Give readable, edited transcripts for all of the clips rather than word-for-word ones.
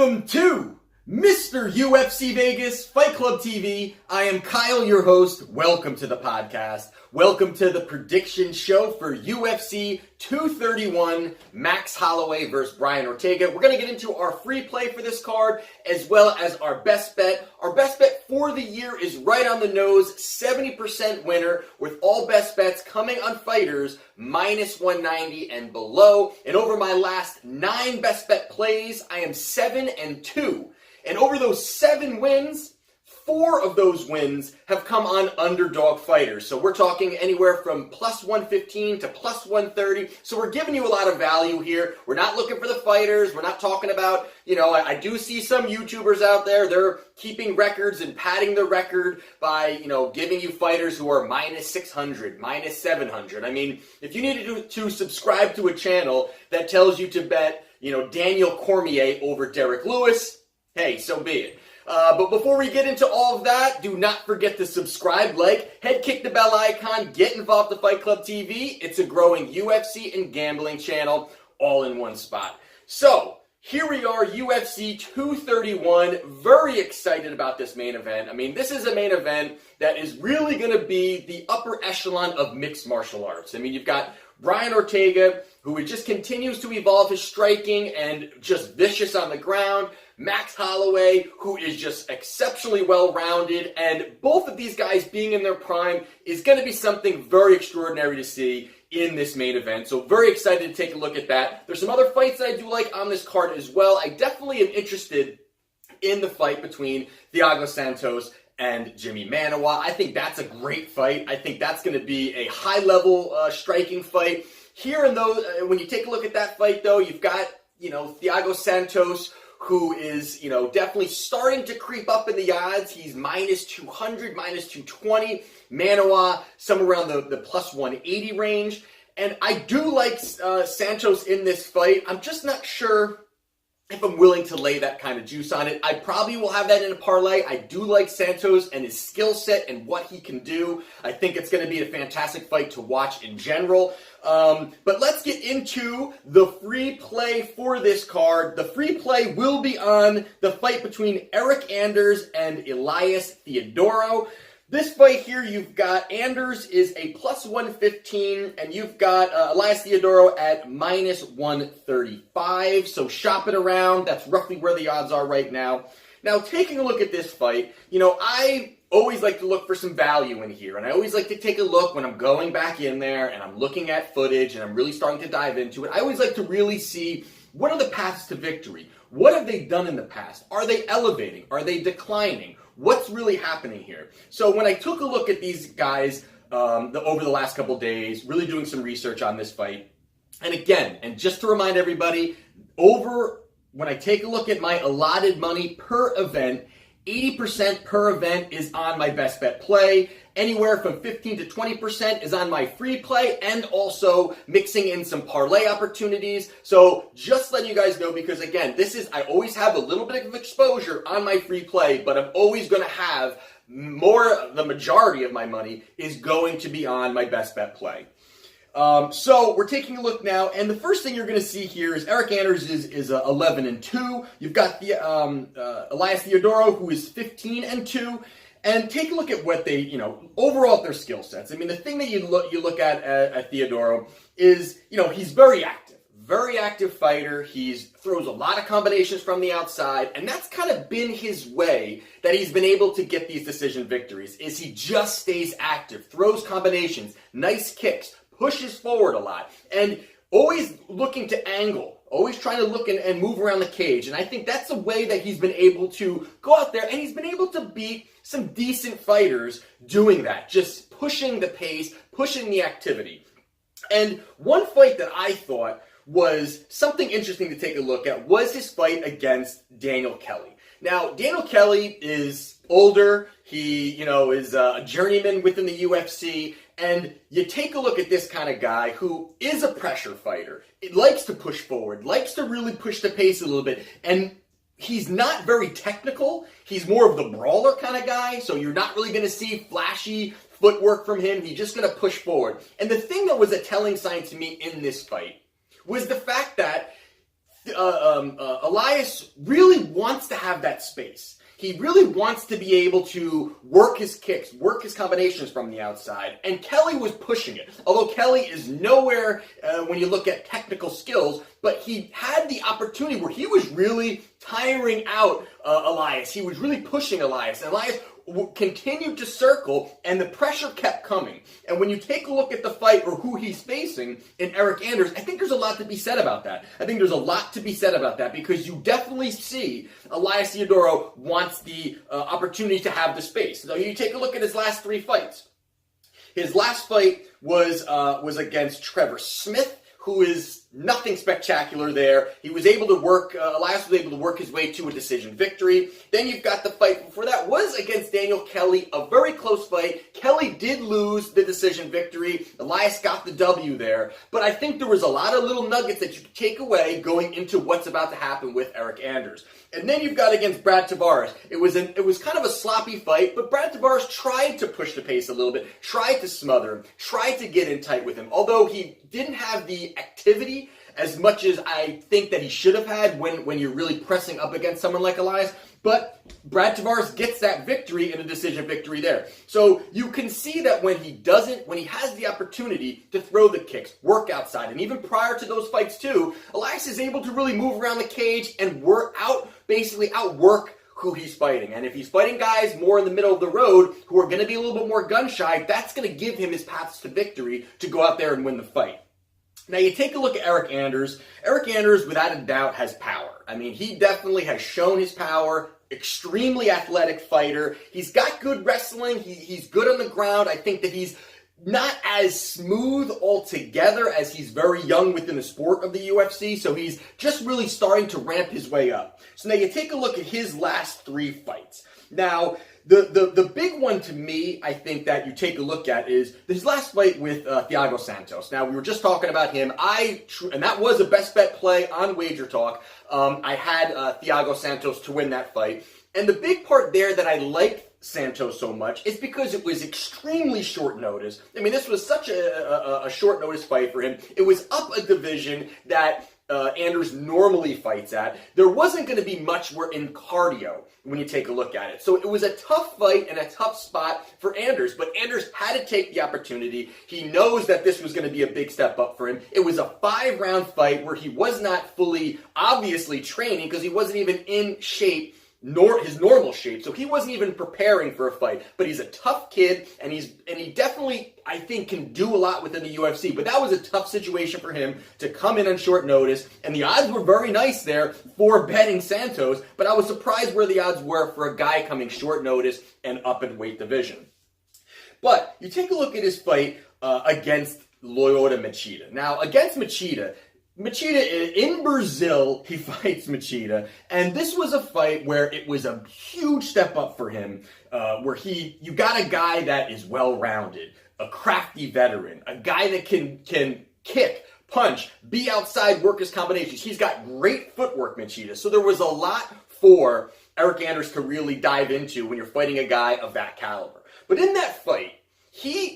Welcome to Mr. UFC Vegas Fight Club TV. I am Kyle, your host. Welcome to the podcast. Welcome to the prediction show for UFC 231, Max Holloway versus Brian Ortega. We're going to get into our free play for this card, as well as our best bet. Our best bet for the year is right on the nose, 70% winner, with all best bets coming on fighters minus 190 and below. And over my last 9 best bet plays, I am 7-2. And over those 7 wins, 4 of those wins have come on underdog fighters. So we're talking anywhere from plus 115 to plus 130. So we're giving you a lot of value here. We're not looking for the fighters. We're not talking about, I do see some YouTubers out there. They're keeping records and padding the record by, giving you fighters who are minus 600, minus 700. I mean, if you needed to subscribe to a channel that tells you to bet, Daniel Cormier over Derek Lewis, hey, so be it. But before we get into all of that, do not forget to subscribe, head kick the bell icon, get involved with Fight Club TV. It's a growing UFC and gambling channel all in one spot. So, here we are, UFC 231. Very excited about this main event. I mean, this is a main event that is really going to be the upper echelon of mixed martial arts. I mean, you've got Brian Ortega, who just continues to evolve his striking and just vicious on the ground. Max Holloway, who is just exceptionally well-rounded, and both of these guys being in their prime is going to be something very extraordinary to see in this main event. So very excited to take a look at that. There's some other fights that I do like on this card as well. I definitely am interested in the fight between Thiago Santos and Jimmy Manuwa. I think that's a great fight. I think that's going to be a high-level striking fight. Here and though, when you take a look at that fight, though, you've got, Thiago Santos, who is, definitely starting to creep up in the odds. He's minus 200, minus 220. Manuwa, somewhere around the plus 180 range. And I do like Santos in this fight. I'm just not sure if I'm willing to lay that kind of juice on it. I probably will have that in a parlay. I do like Santos and his skill set and what he can do. I think it's going to be a fantastic fight to watch in general. But let's get into the free play for this card. The free play will be on the fight between Eric Anders and Elias Teodoro. This fight here, you've got Anders is a plus 115, and you've got Elias Teodoro at minus 135. So shop it around. That's roughly where the odds are right now. Now, taking a look at this fight, I always like to look for some value in here, and I always like to take a look when I'm going back in there and I'm looking at footage and I'm really starting to dive into it. I always like to really see what are the paths to victory. What have they done in the past? Are they elevating? Are they declining? What's really happening here? So when I took a look at these guys over the last couple days, really doing some research on this fight, and again, and just to remind everybody, when I take a look at my allotted money per event, 80% per event is on my best bet play. Anywhere from 15 to 20% is on my free play, and also mixing in some parlay opportunities. So just letting you guys know, because again, I always have a little bit of exposure on my free play, but I'm always going to have the majority of my money is going to be on my best bet play. So we're taking a look now, and the first thing you're going to see here is Eric Anders is 11-2. You've got the Elias Teodoro, who is 15-2. And take a look at what they, overall at their skill sets. I mean, the thing that you look at Teodoro is, he's very active fighter. He throws a lot of combinations from the outside, and that's kind of been his way that he's been able to get these decision victories, is he just stays active, throws combinations, nice kicks, pushes forward a lot, and always looking to angle, always trying to look and move around the cage. And I think that's the way that he's been able to go out there, and he's been able to beat some decent fighters doing that, just pushing the pace, pushing the activity. And one fight that I thought was something interesting to take a look at was his fight against Daniel Kelly. Now, Daniel Kelly is older. He, is a journeyman within the UFC. And you take a look at this kind of guy who is a pressure fighter. It likes to push forward, likes to really push the pace a little bit. And he's not very technical. He's more of the brawler kind of guy. So you're not really going to see flashy footwork from him. He's just going to push forward. And the thing that was a telling sign to me in this fight was the fact that Elias really wants to have that space. He really wants to be able to work his kicks, work his combinations from the outside, and Kelly was pushing it. Although Kelly is nowhere when you look at technical skills, but he had the opportunity where he was really tiring out Elias. He was really pushing Elias, and Elias continued to circle, and the pressure kept coming. And when you take a look at the fight or who he's facing in Eric Anders, I think there's a lot to be said about that. I think there's a lot to be said about that because you definitely see Elias Teodoro wants the opportunity to have the space. So you take a look at his last 3 fights. His last fight was against Trevor Smith, who is nothing spectacular there. He was able to work, Elias was able to work his way to a decision victory. Then you've got the fight before that was against Daniel Kelly, a very close fight. Kelly did lose the decision victory. Elias got the W there. But I think there was a lot of little nuggets that you could take away going into what's about to happen with Eric Anders. And then you've got against Brad Tavares. It was kind of a sloppy fight, but Brad Tavares tried to push the pace a little bit, tried to smother him, tried to get in tight with him. Although he didn't have the activity as much as I think that he should have had when you're really pressing up against someone like Elias. But Brad Tavares gets that victory and a decision victory there. So you can see that when he has the opportunity to throw the kicks, work outside, and even prior to those fights too, Elias is able to really move around the cage and outwork who he's fighting. And if he's fighting guys more in the middle of the road who are going to be a little bit more gun shy, that's going to give him his paths to victory to go out there and win the fight. Now, you take a look at Eric Anders. Eric Anders, without a doubt, has power. I mean, he definitely has shown his power. Extremely athletic fighter. He's got good wrestling. He's good on the ground. I think that he's not as smooth altogether as he's very young within the sport of the UFC. So he's just really starting to ramp his way up. So now you take a look at his last 3 fights. Now, the big one to me, I think that you take a look at is his last fight with Thiago Santos. Now, we were just talking about him. And that was a best bet play on Wagertalk. I had Thiago Santos to win that fight. And the big part there that I liked Santos so much is because it was extremely short notice. I mean, this was such a short notice fight for him. It was up a division that Anders normally fights at. There wasn't going to be much in cardio when you take a look at it. So it was a tough fight and a tough spot for Anders, but Anders had to take the opportunity. He knows that this was going to be a big step up for him. It was a 5-round fight where he was not fully, obviously, training because he wasn't even in shape, nor his normal shape, so he wasn't even preparing for a fight. But he's a tough kid, and he definitely, I think, can do a lot within the UFC. But that was a tough situation for him to come in on short notice, and the odds were very nice there for betting Santos. But I was surprised where the odds were for a guy coming short notice and up in weight division. But you take a look at his fight against Lyoto Machida. Now, against Machida, in Brazil, he fights Machida, and this was a fight where it was a huge step up for him, where you got a guy that is well-rounded, a crafty veteran, a guy that can kick, punch, be outside, work his combinations. He's got great footwork, Machida, so there was a lot for Eric Anders to really dive into when you're fighting a guy of that caliber. But in that fight,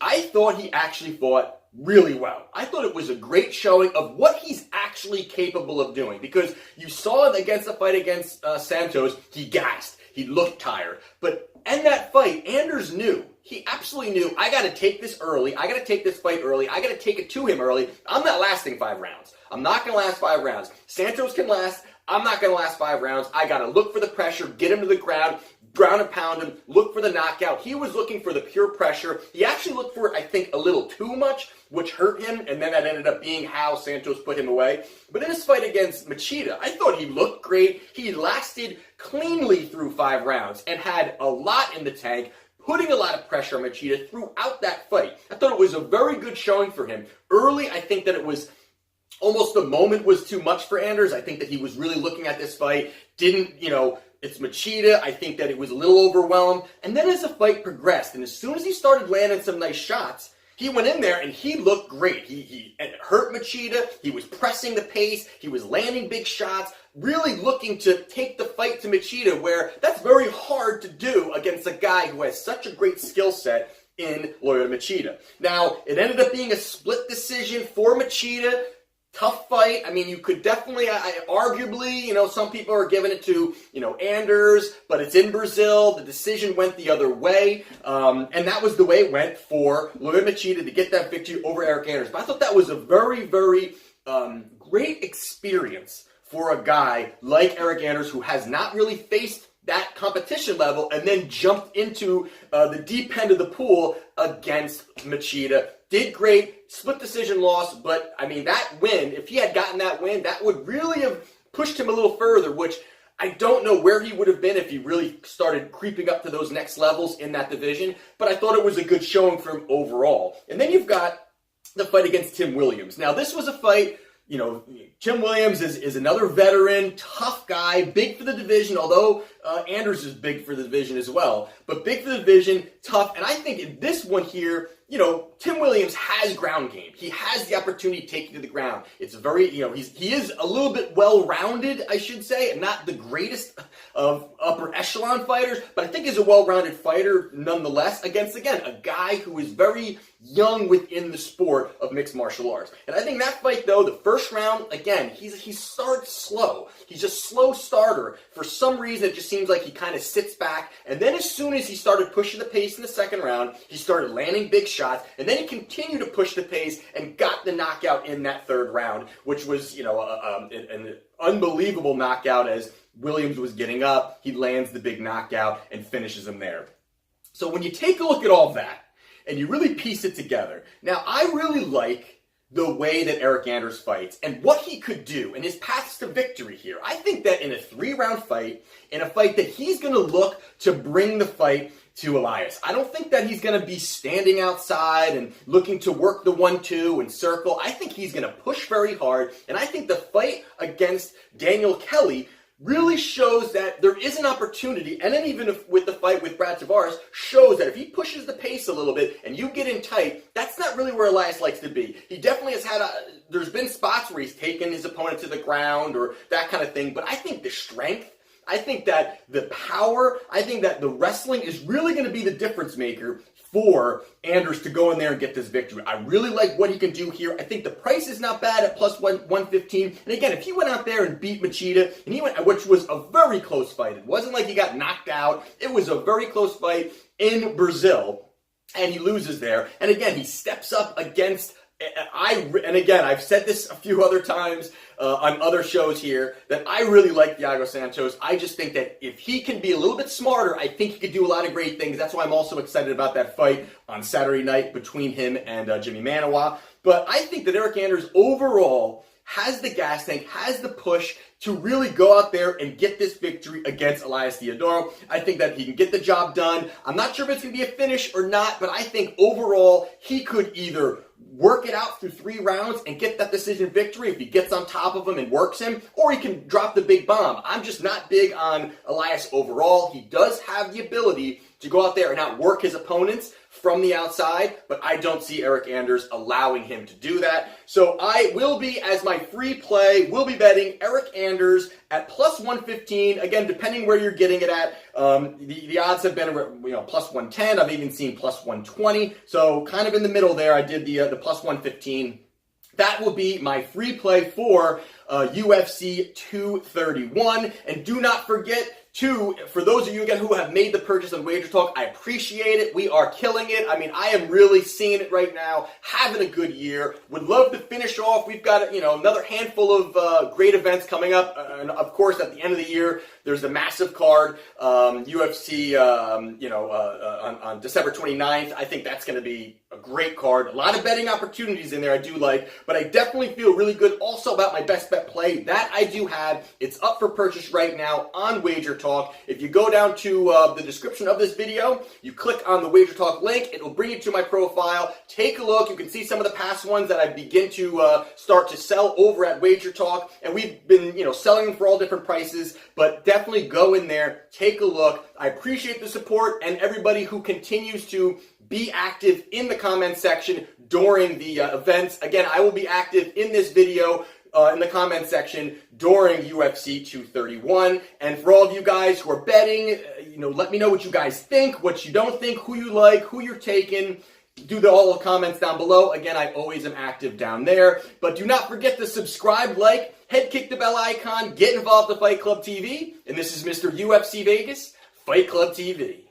I thought he actually fought really well. I thought it was a great showing of what he's actually capable of doing, because you saw it against the fight against Santos. He gassed. He looked tired. But in that fight, Anders knew. He absolutely knew, I got to take this early. I got to take this fight early. I got to take it to him early. I'm not lasting 5 rounds. I'm not going to last 5 rounds. Santos can last. I'm not going to last 5 rounds. I got to look for the pressure, get him to the ground and pound him, look for the knockout. He was looking for the pure pressure. He actually looked for it, I think, a little too much, which hurt him, and then that ended up being how Santos put him away. But in his fight against Machida, I thought he looked great. He lasted cleanly through 5 rounds and had a lot in the tank, putting a lot of pressure on Machida throughout that fight. I thought it was a very good showing for him. Early, I think that it was almost the moment was too much for Anders. I think that he was really looking at this fight, it's Machida. I think that it was a little overwhelmed. And then as the fight progressed, and as soon as he started landing some nice shots, he went in there and he looked great. He hurt Machida. He was pressing the pace. He was landing big shots, really looking to take the fight to Machida, where that's very hard to do against a guy who has such a great skill set in Lyoto Machida. Now, it ended up being a split decision for Machida. Tough fight. I mean, you could definitely, arguably, some people are giving it to, Anders, but it's in Brazil. The decision went the other way. And that was the way it went for Lyoto Machida to get that victory over Eric Anders. But I thought that was a very, very great experience for a guy like Eric Anders who has not really faced that competition level and then jumped into the deep end of the pool against Machida. Did great, split decision loss, but I mean that win, if he had gotten that win, that would really have pushed him a little further, which I don't know where he would have been if he really started creeping up to those next levels in that division, but I thought it was a good showing for him overall. And then you've got the fight against Tim Williams. Now this was a fight, Tim Williams is another veteran, tough guy, big for the division, although Anders is big for the division as well. But big for the division, tough. And I think in this one here, Tim Williams has ground game. He has the opportunity to take you to the ground. It's very, he is a little bit well-rounded, I should say, and not the greatest of upper echelon fighters, but I think he's a well-rounded fighter nonetheless against, again, a guy who is very young within the sport of mixed martial arts. And I think that fight, though, the first round, again, he starts slow. He's a slow starter. For some reason, it just seems like he kind of sits back, and then as soon as he started pushing the pace in the second round, he started landing big shots, and then he continued to push the pace and got the knockout in that third round, which was, an unbelievable knockout as Williams was getting up. He lands the big knockout and finishes him there. So when you take a look at all that, and you really piece it together, now I really like the way that Eric Anders fights and what he could do and his paths to victory here. I think that in a 3-round fight, in a fight that he's going to look to bring the fight to Elias. I don't think that he's going to be standing outside and looking to work the 1-2 and circle. I think he's going to push very hard, and I think the fight against Daniel Kelly really shows that there is an opportunity, and then even with the fight with Brad Tavares, shows that if he pushes the pace a little bit and you get in tight, that's not really where Elias likes to be. He definitely has had there's been spots where he's taken his opponent to the ground or that kind of thing, but I think the strength, I think that the power, I think that the wrestling is really going to be the difference maker for Anders to go in there and get this victory. I really like what he can do here. I think the price is not bad at plus 115. And again, if he went out there and beat Machida, and which was a very close fight. It wasn't like he got knocked out. It was a very close fight in Brazil, and he loses there. And again, he steps up against and again, I've said this a few other times on other shows here, that I really like Thiago Santos. I just think that if he can be a little bit smarter, I think he could do a lot of great things. That's why I'm also excited about that fight on Saturday night between him and Jimmy Manawa. But I think that Eric Anders overall has the gas tank, has the push to really go out there and get this victory against Elias Teodoro. I think that he can get the job done. I'm not sure if it's going to be a finish or not, but I think overall he could either work it out through 3 rounds and get that decision victory if he gets on top of him and works him, or he can drop the big bomb. I'm just not big on Elias overall. He does have the ability to go out there and outwork his opponents from the outside, but I don't see Eric Anders allowing him to do that. So I will be, as my free play, will be betting Eric Anders at plus 115. Again, depending where you're getting it at, the odds have been plus 110. I've even seen plus 120. So kind of in the middle there, I did the plus 115. That will be my free play for UFC 231. And do not forget, for those of you again who have made the purchase on Wagertalk, I appreciate it. We are killing it. I mean, I am really seeing it right now, having a good year. Would love to finish off. We've got another handful of great events coming up, and of course at the end of the year there's a massive card, UFC, on December 29th. I think that's going to be a great card. A lot of betting opportunities in there I do like, but I definitely feel really good also about my best bet play. That I do have. It's up for purchase right now on Wagertalk. If you go down to the description of this video, you click on the Wagertalk link, it will bring you to my profile. Take a look. You can see some of the past ones that I begin to start to sell over at Wagertalk, and we've been selling them for all different prices, but definitely go in there, take a look. I appreciate the support and everybody who continues to be active in the comment section during the events. Again, I will be active in this video in the comment section during UFC 231. And for all of you guys who are betting, let me know what you guys think, what you don't think, who you like, who you're taking. do all the comments down below. Again, I always am active down there. But do not forget to subscribe, like, head kick the bell icon, get involved with Fight Club TV. And this is Mr. UFC Vegas, Fight Club TV.